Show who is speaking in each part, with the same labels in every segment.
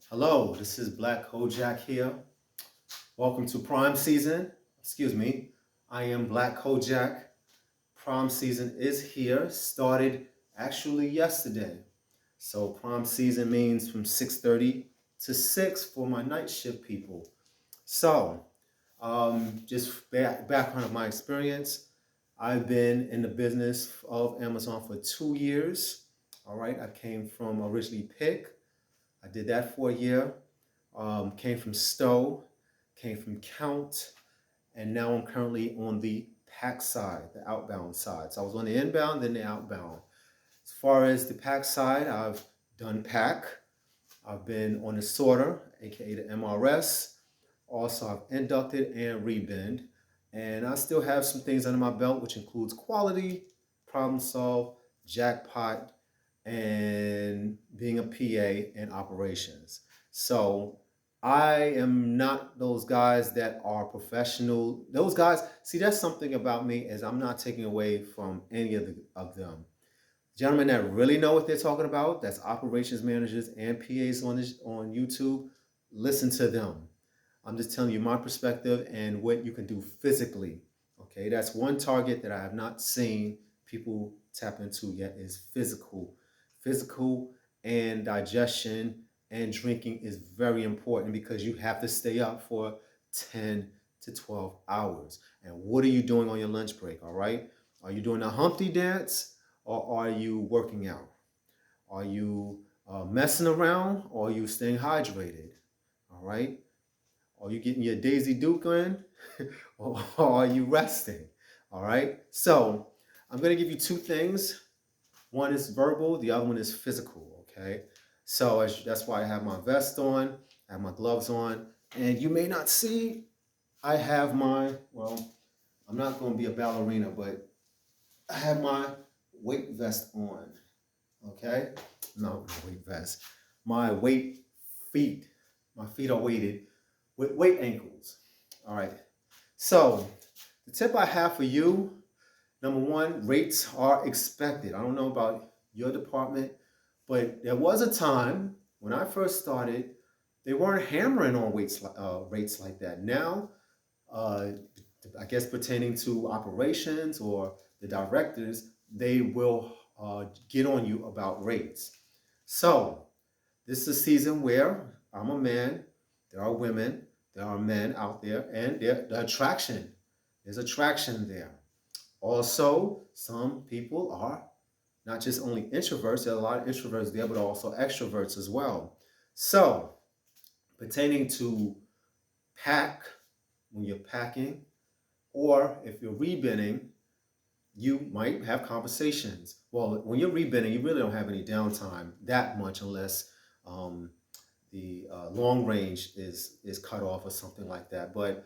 Speaker 1: Hello, this is Black Kojak here. Welcome to Prime Season. Excuse me. I am Black Kojak. Prime Season is here. Started actually yesterday. So Prime Season means from 6:30 to 6 for my night shift people. So, just background of my experience. I've been in the business of Amazon for 2 years. All right, I came from originally Pick. I did that for a year. Came from Stowe, came from Count, and now I'm currently on the pack side, the outbound side. So I was on the inbound, then the outbound. As far as the pack side, I've done pack. I've been on the sorter, aka the MRS. Also, I've inducted and rebend. And I still have some things under my belt, which includes quality, problem solve, jackpot, and being a PA and operations. So I am not those guys that are professional. Those guys, see, that's something about me is I'm not taking away from any of them. Gentlemen that really know what they're talking about, that's operations managers and PAs on YouTube, listen to them. I'm just telling you my perspective and what you can do physically. Okay, that's one target that I have not seen people tap into yet is physical. Physical and digestion and drinking is very important because you have to stay up for 10 to 12 hours. And what are you doing on your lunch break? All right. Are you doing a Humpty dance or are you working out? Are you messing around or are you staying hydrated? All right. Are you getting your Daisy Duke in? Or are you resting? All right. So I'm going to give you two things. One is verbal, the other one is physical. Okay. So that's why I have my vest on, I have my gloves on, and you may not see I have well, I'm not going to be a ballerina, but I have my weight vest on. Okay. No, my weight vest. My weight feet. My feet are weighted with weight ankles. All right. So the tip I have for you, number one, rates are expected. I don't know about your department, but there was a time when I first started, they weren't hammering on rates like that. Now, uh, I guess pertaining to operations or the directors, they will get on you about rates. So this is a season where I'm a man, there are women, there are men out there, and the attraction. There's attraction there. Also, some people are not just only introverts, there are a lot of introverts there, but also extroverts as well. So, pertaining to pack, when you're packing, or if you're rebinning, you might have conversations. Well, when you're rebinning, you really don't have any downtime that much unless um, the long range is cut off or something like that. But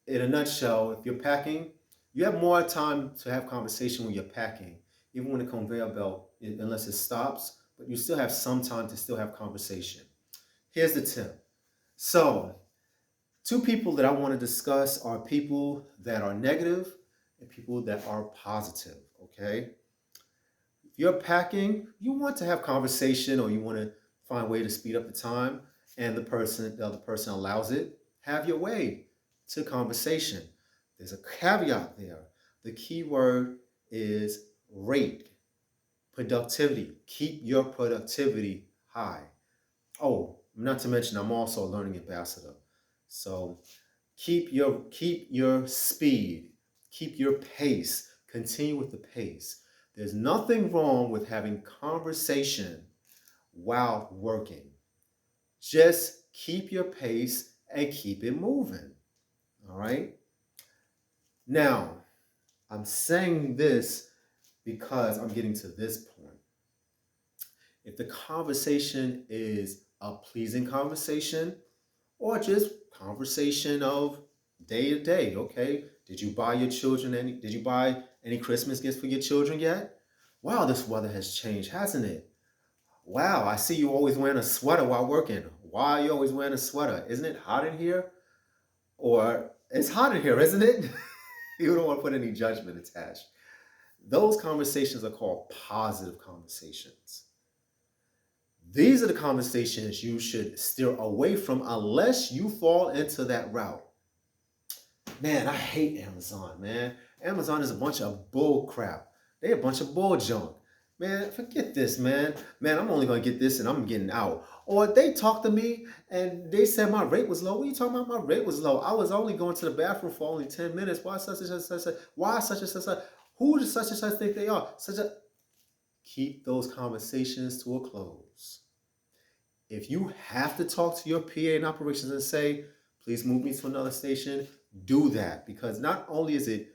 Speaker 1: in a nutshell, if you're packing, you have more time to have conversation when you're packing, even when the conveyor belt, unless it stops, but you still have some time to still have conversation. Here's the tip. So, two people that I want to discuss are people that are negative and people that are positive. Okay. If you're packing, you want to have conversation or you want to find a way to speed up the time and the other person allows it, have your way to conversation. There's a caveat there. The key word is rate, productivity. Keep your productivity high. Oh, not to mention I'm also a learning ambassador. So keep your speed, keep your pace, continue with the pace. There's nothing wrong with having conversation while working. Just keep your pace and keep it moving. All right? Now, I'm saying this because I'm getting to this point. If the conversation is a pleasing conversation or just conversation of day to day, okay? Did you buy any Christmas gifts for your children yet? Wow, this weather has changed, hasn't it? Wow, I see you always wearing a sweater while working. Why are you always wearing a sweater? Isn't it hot in here? Or it's hot in here, isn't it? You don't want to put any judgment attached. Those conversations are called positive conversations. These are the conversations you should steer away from unless you fall into that route. Man, I hate Amazon, man. Amazon is a bunch of bull crap. They a bunch of bull junk. Man, forget this, man. Man, I'm only gonna get this and I'm getting out. Or they talked to me and they said my rate was low. What are you talking about? My rate was low. I was only going to the bathroom for only 10 minutes. Why such and such? Why such and such? Who does such and such think they are? Such a keep those conversations to a close. If you have to talk to your PA in operations and say, please move me to another station, do that. Because not only is it,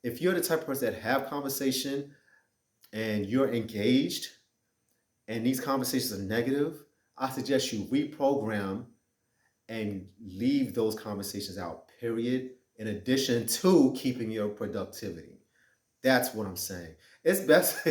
Speaker 1: if you're the type of person that have conversation and you're engaged and these conversations are negative, I suggest you reprogram and leave those conversations out, period, in addition to keeping your productivity. That's what I'm saying. It's best,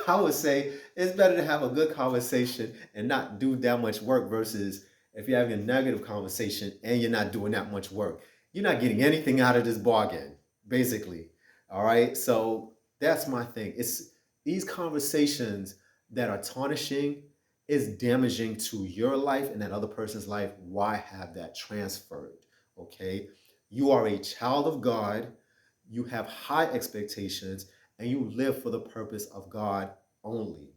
Speaker 1: I would say, it's better to have a good conversation and not do that much work versus if you're having a negative conversation and you're not doing that much work. You're not getting anything out of this bargain, basically. All right. So that's my thing. It's these conversations that are tarnishing is damaging to your life and that other person's life. Why have that transferred? Okay. You are a child of God, you have high expectations, and you live for the purpose of God only,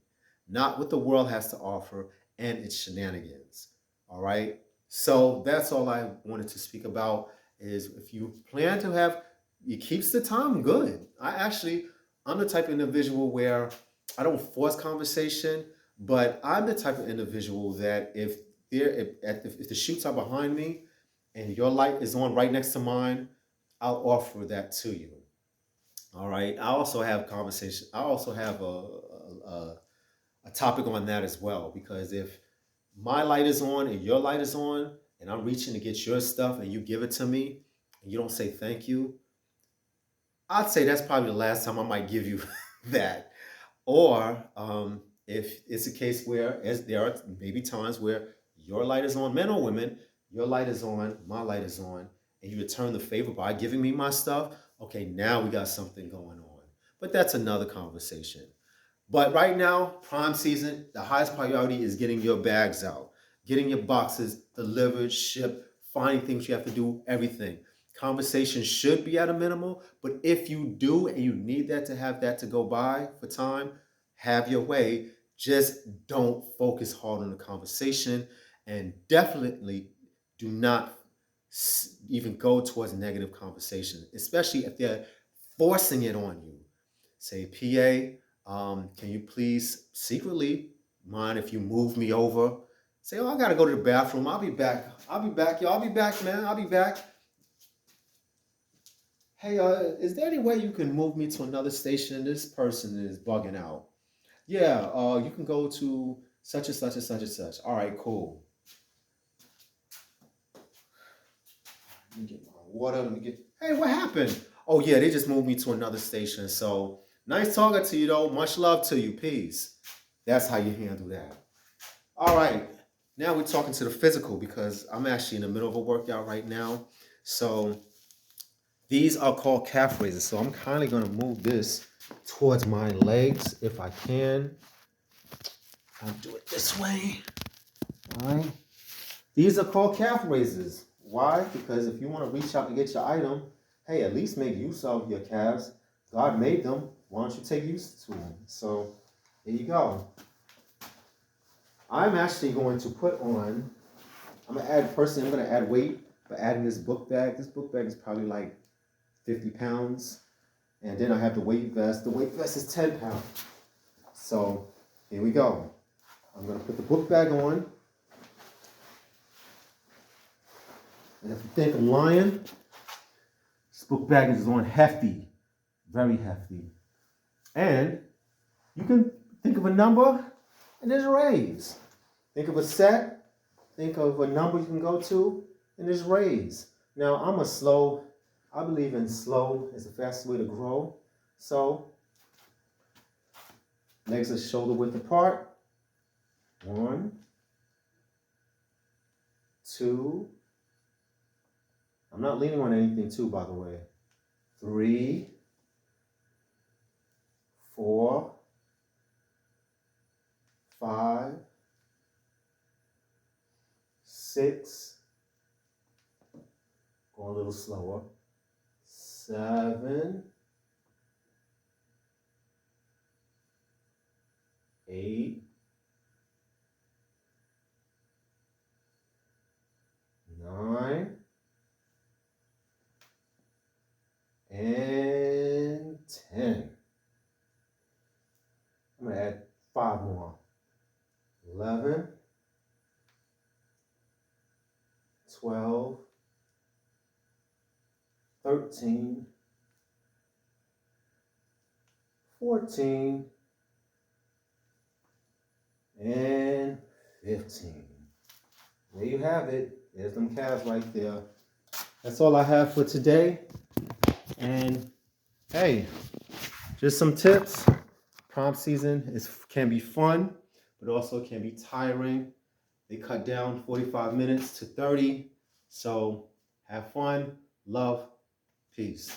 Speaker 1: not what the world has to offer and its shenanigans. All right. So that's all I wanted to speak about is if you plan to have, it keeps the time good. I'm the type of individual where I don't force conversation, but I'm the type of individual that if the shoots are behind me and your light is on right next to mine, I'll offer that to you. All right. I also have conversation. I also have a topic on that as well because if my light is on and your light is on and I'm reaching to get your stuff and you give it to me and you don't say thank you, I'd say that's probably the last time I might give you that. Or if it's a case where, as there are maybe times where your light is on, men or women, your light is on, my light is on, and you return the favor by giving me my stuff, okay, now we got something going on. But that's another conversation. But right now, prime season, the highest priority is getting your bags out, getting your boxes delivered, shipped, finding things you have to do, everything. Conversation should be at a minimal, but if you do and you need that to have that to go by for time, have your way. Just don't focus hard on the conversation and definitely do not even go towards negative conversation, especially if they're forcing it on you. Say, PA, can you please secretly mind if you move me over? Say, oh, I gotta go to the bathroom. I'll be back. I'll be back, y'all. I'll be back, man. I'll be back. Hey, is there any way you can move me to another station? This person is bugging out. Yeah, you can go to such and such and such and such. All right, cool. Let me get my water. Let me get. Hey, what happened? Oh yeah, they just moved me to another station. So nice talking to you though. Much love to you. Peace. That's how you handle that. All right. Now we're talking to the physical because I'm actually in the middle of a workout right now. So these are called calf raises. So I'm kindly going to move this towards my legs if I can. I'll do it this way. All right. These are called calf raises. Why? Because if you want to reach out to get your item, hey, at least make use of your calves. God made them. Why don't you take use to them? So there you go. I'm actually going to put on, I'm going to add weight by adding this book bag. This book bag is probably like 50 pounds. And then I have the weight vest. The weight vest is 10 pounds. So here we go. I'm going to put the book bag on. And if you think I'm lying, this book bag is on hefty, very hefty. And you can think of a number and there's a raise. Think of a set, think of a number you can go to, and there's raise. Now, I believe in slow is the fastest way to grow. So, legs are shoulder width apart. 1, 2. I'm not leaning on anything too, by the way. 3, 4, 5, 6, going a little slower, 7, 8, 9, and 10. I'm going to add 5 more. 11, 12, 13, 14, and 15. There you have it. There's them calves right there. That's all I have for today. And hey, just some tips. Prom season can be fun, but also can be tiring. They cut down 45 minutes to 30. So have fun, love, peace.